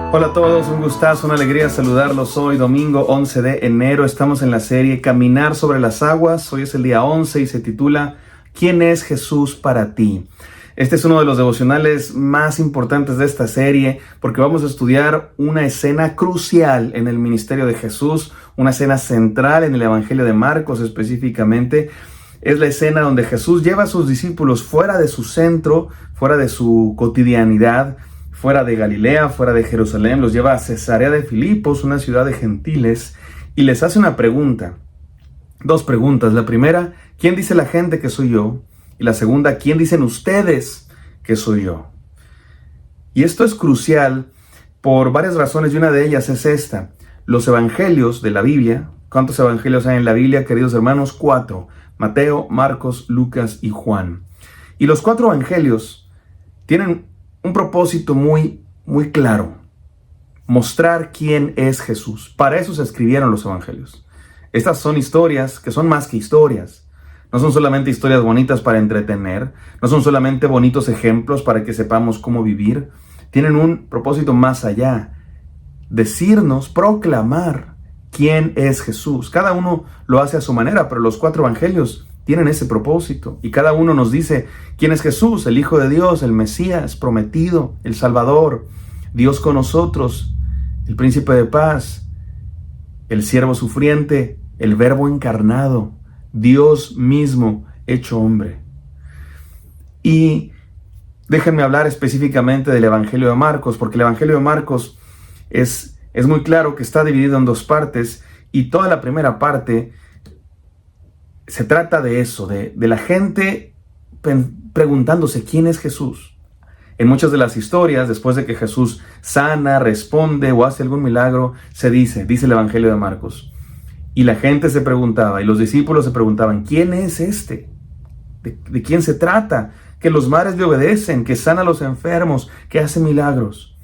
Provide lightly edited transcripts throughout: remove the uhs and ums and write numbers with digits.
Hola a todos, un gustazo, una alegría saludarlos. Hoy domingo 11 de enero estamos en la serie Caminar sobre las aguas. Hoy es el día 11 y se titula ¿Quién es Jesús para ti? Este es uno de los devocionales más importantes de esta serie porque vamos a estudiar una escena crucial en el ministerio de Jesús, una escena central en el Evangelio de Marcos específicamente. Es la escena donde Jesús lleva a sus discípulos fuera de su centro, fuera de su cotidianidad, fuera de Galilea, fuera de Jerusalén, los lleva a Cesarea de Filipos, una ciudad de gentiles, y les hace una pregunta. Dos preguntas. La primera, ¿quién dice la gente que soy yo? Y la segunda, ¿quién dicen ustedes que soy yo? Y esto es crucial por varias razones, y una de ellas es esta. Los evangelios de la Biblia, ¿cuántos evangelios hay en la Biblia, queridos hermanos? 4. Mateo, Marcos, Lucas y Juan. Y los 4 evangelios tienen un propósito muy claro: mostrar quién es Jesús. Para eso se escribieron los evangelios. Estas son historias que son más que historias. No son solamente historias bonitas para entretener, no son solamente bonitos ejemplos para que sepamos cómo vivir. Tienen un propósito más allá: decirnos, proclamar quién es Jesús. Cada uno lo hace a su manera, pero los 4 evangelios tienen ese propósito, y cada uno nos dice quién es Jesús: el Hijo de Dios, el Mesías prometido, el Salvador, Dios con nosotros, el Príncipe de Paz, el siervo sufriente, el Verbo encarnado, Dios mismo hecho hombre. Y déjenme hablar específicamente del Evangelio de Marcos, porque el Evangelio de Marcos es muy claro que está dividido en 2 partes, y toda la primera parte se trata de eso, de la gente preguntándose quién es Jesús. En muchas de las historias, después de que Jesús sana, responde o hace algún milagro, se dice el Evangelio de Marcos, y la gente se preguntaba, y los discípulos se preguntaban, ¿quién es este? ¿De quién se trata? Que los mares le obedecen, que sana a los enfermos, que hace milagros.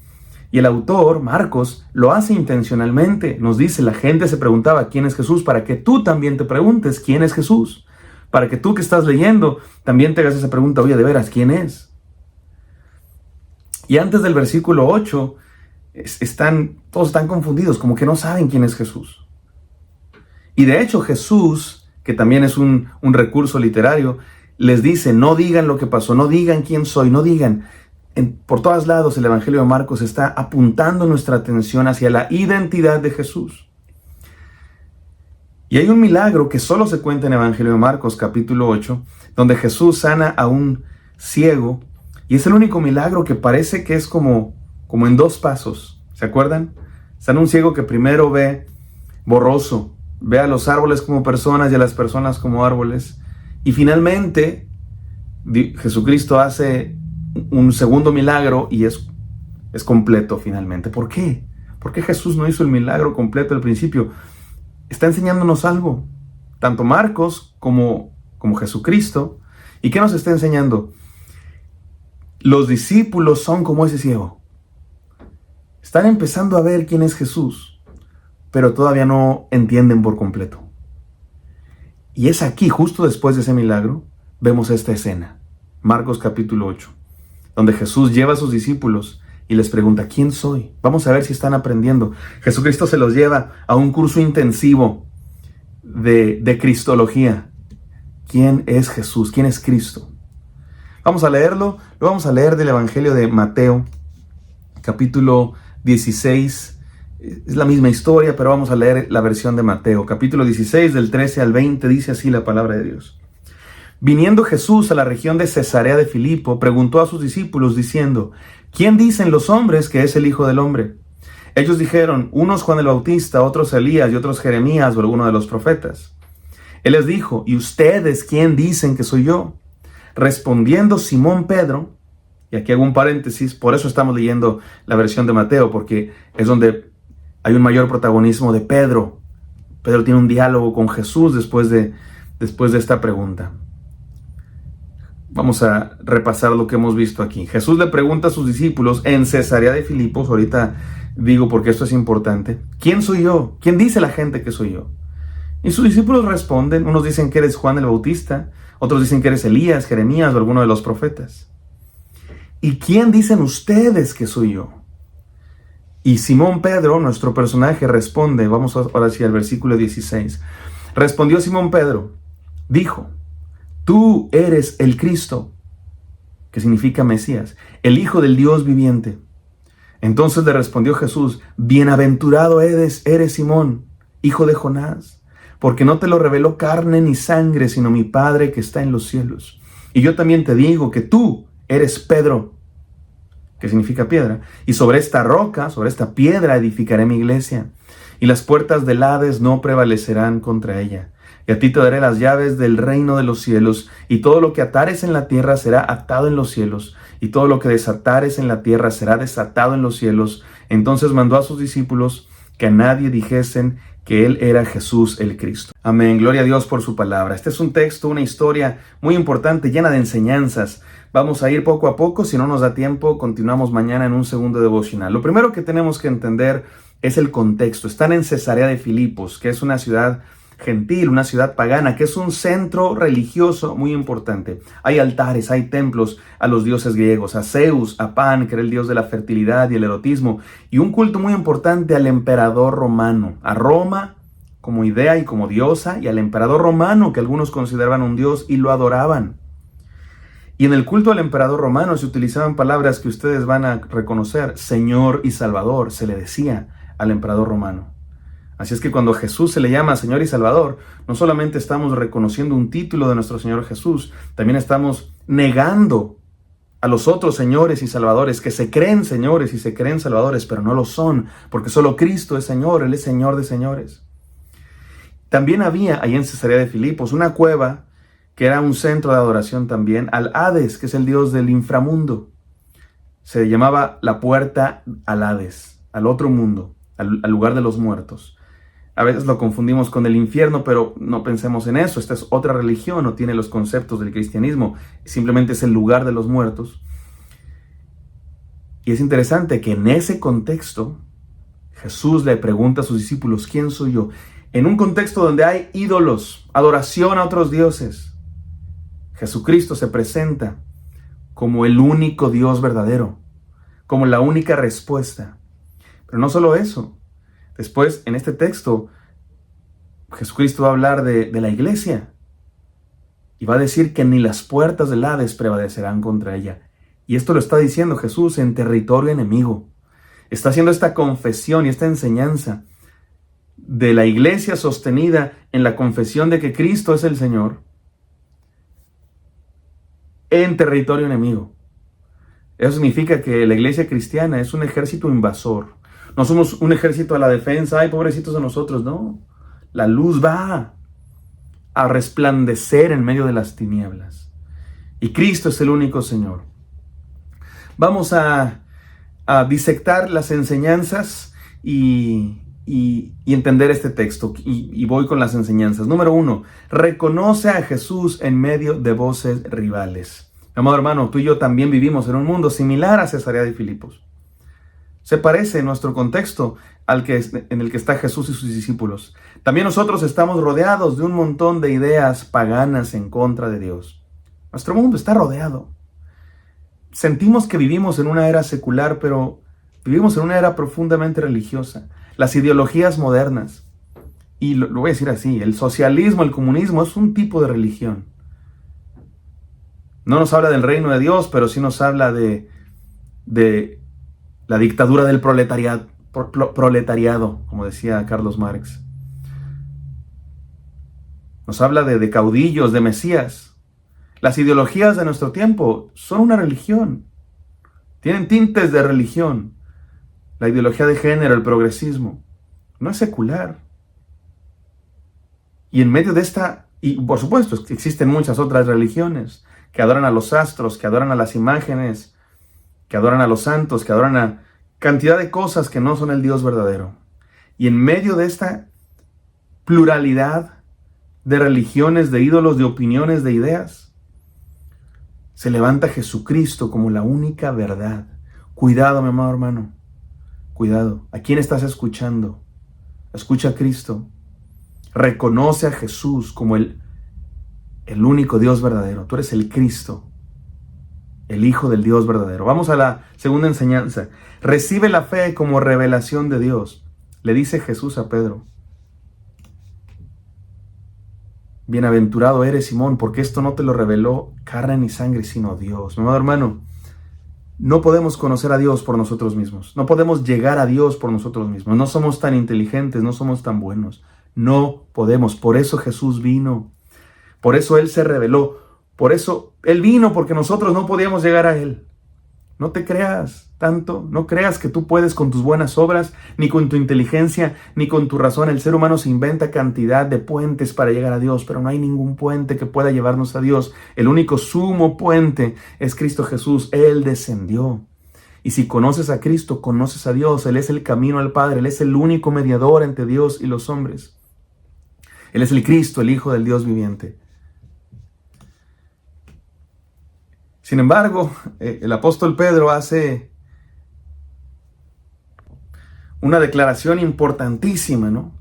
Y el autor, Marcos, lo hace intencionalmente. Nos dice, la gente se preguntaba quién es Jesús, para que tú también te preguntes quién es Jesús. Para que tú que estás leyendo también te hagas esa pregunta: oye, de veras, ¿quién es? Y antes del versículo 8, todos están confundidos, como que no saben quién es Jesús. Y de hecho Jesús, que también es un recurso literario, les dice, no digan lo que pasó, no digan quién soy, no digan. Por todos lados el Evangelio de Marcos está apuntando nuestra atención hacia la identidad de Jesús. Y hay un milagro que solo se cuenta en el Evangelio de Marcos, capítulo 8, donde Jesús sana a un ciego, y es el único milagro que parece que es como en 2 pasos. ¿Se acuerdan? Sana un ciego que primero ve borroso, ve a los árboles como personas y a las personas como árboles, y finalmente Jesucristo hace un segundo milagro y es completo finalmente. ¿Por qué? ¿Por qué Jesús no hizo el milagro completo al principio? Está enseñándonos algo, tanto Marcos como Jesucristo. ¿Y qué nos está enseñando? Los discípulos son como ese ciego. Están empezando a ver quién es Jesús, pero todavía no entienden por completo. Y es aquí, justo después de ese milagro, vemos esta escena, Marcos capítulo 8. Donde Jesús lleva a sus discípulos y les pregunta, ¿quién soy? Vamos a ver si están aprendiendo. Jesucristo se los lleva a un curso intensivo de cristología. ¿Quién es Jesús? ¿Quién es Cristo? Vamos a leerlo. Lo vamos a leer del Evangelio de Mateo, capítulo 16. Es la misma historia, pero vamos a leer la versión de Mateo. Capítulo 16, del 13 al 20, dice así la palabra de Dios. Viniendo Jesús a la región de Cesarea de Filipo, preguntó a sus discípulos diciendo, ¿quién dicen los hombres que es el Hijo del Hombre? Ellos dijeron, unos Juan el Bautista, otros Elías y otros Jeremías o alguno de los profetas. Él les dijo, ¿y ustedes quién dicen que soy yo? Respondiendo Simón Pedro, y aquí hago un paréntesis, por eso estamos leyendo la versión de Mateo, porque es donde hay un mayor protagonismo de Pedro. Pedro tiene un diálogo con Jesús después de esta pregunta. Vamos a repasar lo que hemos visto aquí. Jesús le pregunta a sus discípulos en Cesarea de Filipos, ahorita digo porque esto es importante, ¿quién soy yo? ¿Quién dice la gente que soy yo? Y sus discípulos responden, unos dicen que eres Juan el Bautista, otros dicen que eres Elías, Jeremías o alguno de los profetas. ¿Y quién dicen ustedes que soy yo? Y Simón Pedro, nuestro personaje, responde, vamos ahora sí al versículo 16. Respondió Simón Pedro, dijo, tú eres el Cristo, que significa Mesías, el Hijo del Dios viviente. Entonces le respondió Jesús, bienaventurado eres Simón, hijo de Jonás, porque no te lo reveló carne ni sangre, sino mi Padre que está en los cielos. Y yo también te digo que tú eres Pedro, que significa piedra, y sobre esta roca, sobre esta piedra edificaré mi iglesia, y las puertas del Hades no prevalecerán contra ella. Y a ti te daré las llaves del reino de los cielos, y todo lo que atares en la tierra será atado en los cielos, y todo lo que desatares en la tierra será desatado en los cielos. Entonces mandó a sus discípulos que a nadie dijesen que él era Jesús el Cristo. Amén, gloria a Dios por su palabra. Este es un texto, una historia muy importante, llena de enseñanzas. Vamos a ir poco a poco, si no nos da tiempo, continuamos mañana en un segundo devocional. Lo primero que tenemos que entender es el contexto. Están en Cesarea de Filipos, que es una ciudad gentil, una ciudad pagana, que es un centro religioso muy importante. Hay altares, hay templos a los dioses griegos, a Zeus, a Pan, que era el dios de la fertilidad y el erotismo, y un culto muy importante al emperador romano, a Roma como idea y como diosa, y al emperador romano, que algunos consideraban un dios y lo adoraban. Y en el culto al emperador romano se utilizaban palabras que ustedes van a reconocer, Señor y Salvador, se le decía al emperador romano. Así es que cuando a Jesús se le llama Señor y Salvador, no solamente estamos reconociendo un título de nuestro Señor Jesús, también estamos negando a los otros señores y salvadores que se creen señores y se creen salvadores, pero no lo son, porque solo Cristo es Señor, Él es Señor de señores. También había ahí en Cesarea de Filipos una cueva que era un centro de adoración también al Hades, que es el dios del inframundo. Se llamaba la puerta al Hades, al otro mundo, al lugar de los muertos. A veces lo confundimos con el infierno, pero no pensemos en eso. Esta es otra religión, no tiene los conceptos del cristianismo. Simplemente es el lugar de los muertos. Y es interesante que en ese contexto, Jesús le pregunta a sus discípulos, ¿quién soy yo? En un contexto donde hay ídolos, adoración a otros dioses, Jesucristo se presenta como el único Dios verdadero, como la única respuesta. Pero no solo eso. Después, en este texto, Jesucristo va a hablar de la iglesia y va a decir que ni las puertas del Hades prevalecerán contra ella. Y esto lo está diciendo Jesús en territorio enemigo. Está haciendo esta confesión y esta enseñanza de la iglesia sostenida en la confesión de que Cristo es el Señor en territorio enemigo. Eso significa que la iglesia cristiana es un ejército invasor. No somos un ejército a la defensa, ay, pobrecitos de nosotros, no. La luz va a resplandecer en medio de las tinieblas. Y Cristo es el único Señor. Vamos a disectar las enseñanzas y entender este texto. Y voy con las enseñanzas. Número 1, reconoce a Jesús en medio de voces rivales. Amado hermano, tú y yo también vivimos en un mundo similar a Cesarea de Filipos. Se parece en nuestro contexto en el que está Jesús y sus discípulos. También nosotros estamos rodeados de un montón de ideas paganas en contra de Dios. Nuestro mundo está rodeado. Sentimos que vivimos en una era secular, pero vivimos en una era profundamente religiosa. Las ideologías modernas, y lo voy a decir así, el socialismo, el comunismo es un tipo de religión. No nos habla del reino de Dios, pero sí nos habla de la dictadura del proletariado, como decía Carlos Marx. Nos habla de caudillos, de mesías. Las ideologías de nuestro tiempo son una religión. Tienen tintes de religión. La ideología de género, el progresismo, no es secular. Y en medio de esta, y por supuesto existen muchas otras religiones que adoran a los astros, que adoran a las imágenes, que adoran a los santos, que adoran a cantidad de cosas que no son el Dios verdadero. Y en medio de esta pluralidad de religiones, de ídolos, de opiniones, de ideas, se levanta Jesucristo como la única verdad. Cuidado, mi amado hermano. Cuidado. ¿A quién estás escuchando? Escucha a Cristo. Reconoce a Jesús como el único Dios verdadero. Tú eres el Cristo, el Hijo del Dios verdadero. Vamos a la segunda enseñanza. Recibe la fe como revelación de Dios. Le dice Jesús a Pedro. Bienaventurado eres, Simón, porque esto no te lo reveló carne ni sangre, sino Dios. Mi amado hermano, no podemos conocer a Dios por nosotros mismos. No podemos llegar a Dios por nosotros mismos. No somos tan inteligentes, no somos tan buenos. No podemos. Por eso Jesús vino. Por eso Él se reveló. Por eso Él vino, porque nosotros no podíamos llegar a Él. No te creas tanto, no creas que tú puedes con tus buenas obras, ni con tu inteligencia, ni con tu razón. El ser humano se inventa cantidad de puentes para llegar a Dios, pero no hay ningún puente que pueda llevarnos a Dios. El único sumo puente es Cristo Jesús. Él descendió. Y si conoces a Cristo, conoces a Dios. Él es el camino al Padre. Él es el único mediador entre Dios y los hombres. Él es el Cristo, el Hijo del Dios viviente. Sin embargo, el apóstol Pedro hace una declaración importantísima, ¿no?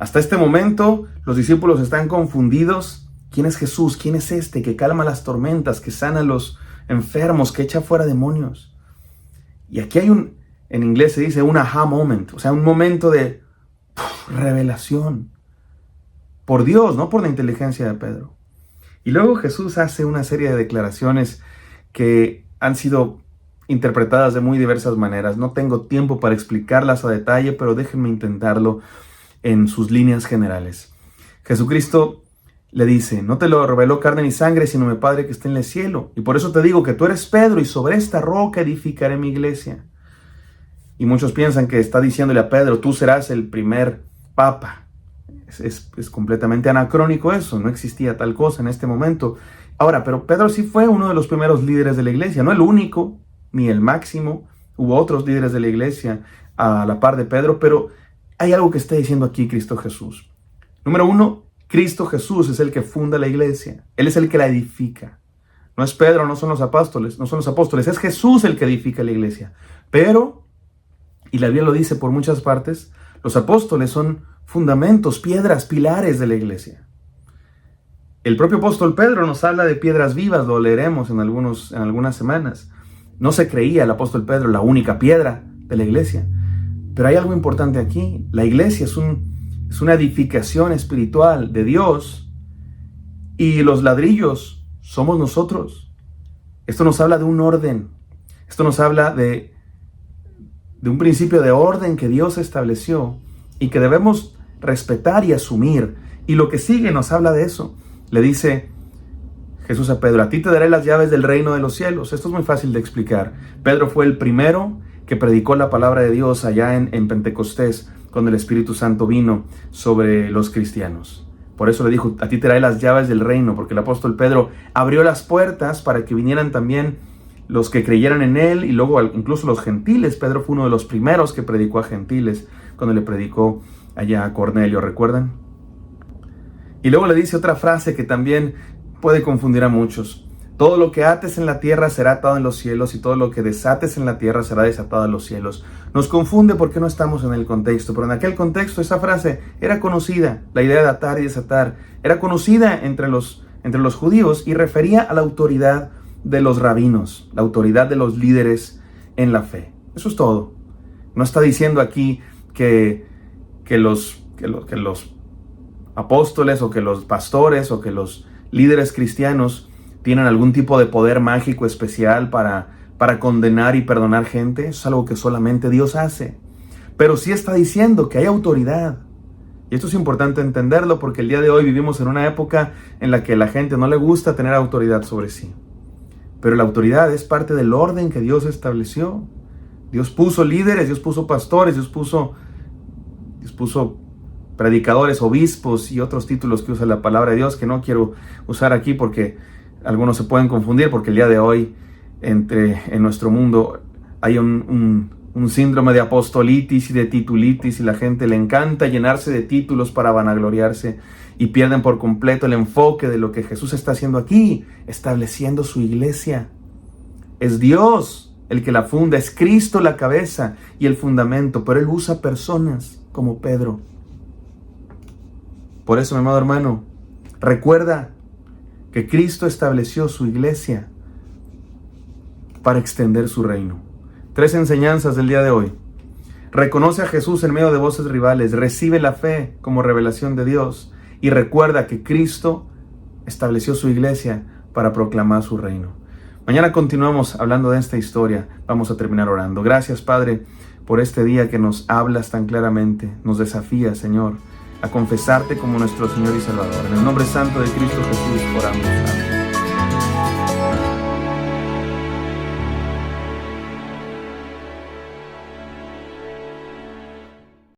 Hasta este momento, los discípulos están confundidos. ¿Quién es Jesús? ¿Quién es este que calma las tormentas, que sana a los enfermos, que echa fuera demonios? Y aquí hay en inglés se dice un aha moment, o sea, un momento de revelación. Por Dios, no por la inteligencia de Pedro. Y luego Jesús hace una serie de declaraciones que han sido interpretadas de muy diversas maneras. No tengo tiempo para explicarlas a detalle, pero déjenme intentarlo en sus líneas generales. Jesucristo le dice, no te lo reveló carne ni sangre, sino mi Padre que está en el cielo. Y por eso te digo que tú eres Pedro y sobre esta roca edificaré mi iglesia. Y muchos piensan que está diciéndole a Pedro, tú serás el primer papa. Es completamente anacrónico eso, no existía tal cosa en este momento. Ahora, pero Pedro sí fue uno de los primeros líderes de la iglesia, no el único, ni el máximo. Hubo otros líderes de la iglesia a la par de Pedro, pero hay algo que está diciendo aquí Cristo Jesús. Número uno, Cristo Jesús es el que funda la iglesia, Él es el que la edifica. No es Pedro, no son los apóstoles, es Jesús el que edifica la iglesia. Pero, y la Biblia lo dice por muchas partes, los apóstoles son fundamentos, piedras, pilares de la iglesia. El propio apóstol Pedro nos habla de piedras vivas, lo leeremos en algunas semanas. No se creía el apóstol Pedro la única piedra de la iglesia. Pero hay algo importante aquí. La iglesia es una edificación espiritual de Dios y los ladrillos somos nosotros. Esto nos habla de un orden. Esto nos habla de un principio de orden que Dios estableció y que debemos respetar y asumir. Y lo que sigue nos habla de eso. Le dice Jesús a Pedro, a ti te daré las llaves del reino de los cielos. Esto es muy fácil de explicar. Pedro fue el primero que predicó la palabra de Dios allá en Pentecostés, cuando el Espíritu Santo vino sobre los cristianos. Por eso le dijo, a ti te daré las llaves del reino, porque el apóstol Pedro abrió las puertas para que vinieran también los que creyeran en él y luego incluso los gentiles. Pedro fue uno de los primeros que predicó a gentiles cuando le predicó allá a Cornelio, ¿recuerdan? Y luego le dice otra frase que también puede confundir a muchos. Todo lo que ates en la tierra será atado en los cielos y todo lo que desates en la tierra será desatado en los cielos. Nos confunde porque no estamos en el contexto, pero en aquel contexto esa frase era conocida. La idea de atar y desatar era conocida entre los judíos y refería a la autoridad de los rabinos, la autoridad de los líderes en la fe. Eso es todo. No está diciendo aquí que los apóstoles o que los pastores o que los líderes cristianos tienen algún tipo de poder mágico especial para condenar y perdonar gente. Eso es algo que solamente Dios hace. Pero sí está diciendo que hay autoridad. Y esto es importante entenderlo porque el día de hoy vivimos en una época en la que a la gente no le gusta tener autoridad sobre sí. Pero la autoridad es parte del orden que Dios estableció. Dios puso líderes, Dios puso pastores, Dios puso predicadores, obispos y otros títulos que usa la palabra de Dios que no quiero usar aquí porque algunos se pueden confundir, porque el día de hoy en nuestro mundo hay un síndrome de apostolitis y de titulitis y la gente le encanta llenarse de títulos para vanagloriarse y pierden por completo el enfoque de lo que Jesús está haciendo aquí, estableciendo su iglesia. Es Dios el que la funda, es Cristo la cabeza y el fundamento, pero Él usa personas como Pedro. Por eso, mi amado hermano, recuerda que Cristo estableció su iglesia para extender su reino. 3 enseñanzas del día de hoy. Reconoce a Jesús en medio de voces rivales, recibe la fe como revelación de Dios y recuerda que Cristo estableció su iglesia para proclamar su reino. Mañana continuamos hablando de esta historia. Vamos a terminar orando. Gracias, Padre, por este día que nos hablas tan claramente. Nos desafías, Señor, a confesarte como nuestro Señor y Salvador. En el nombre santo de Cristo Jesús oramos. Amén.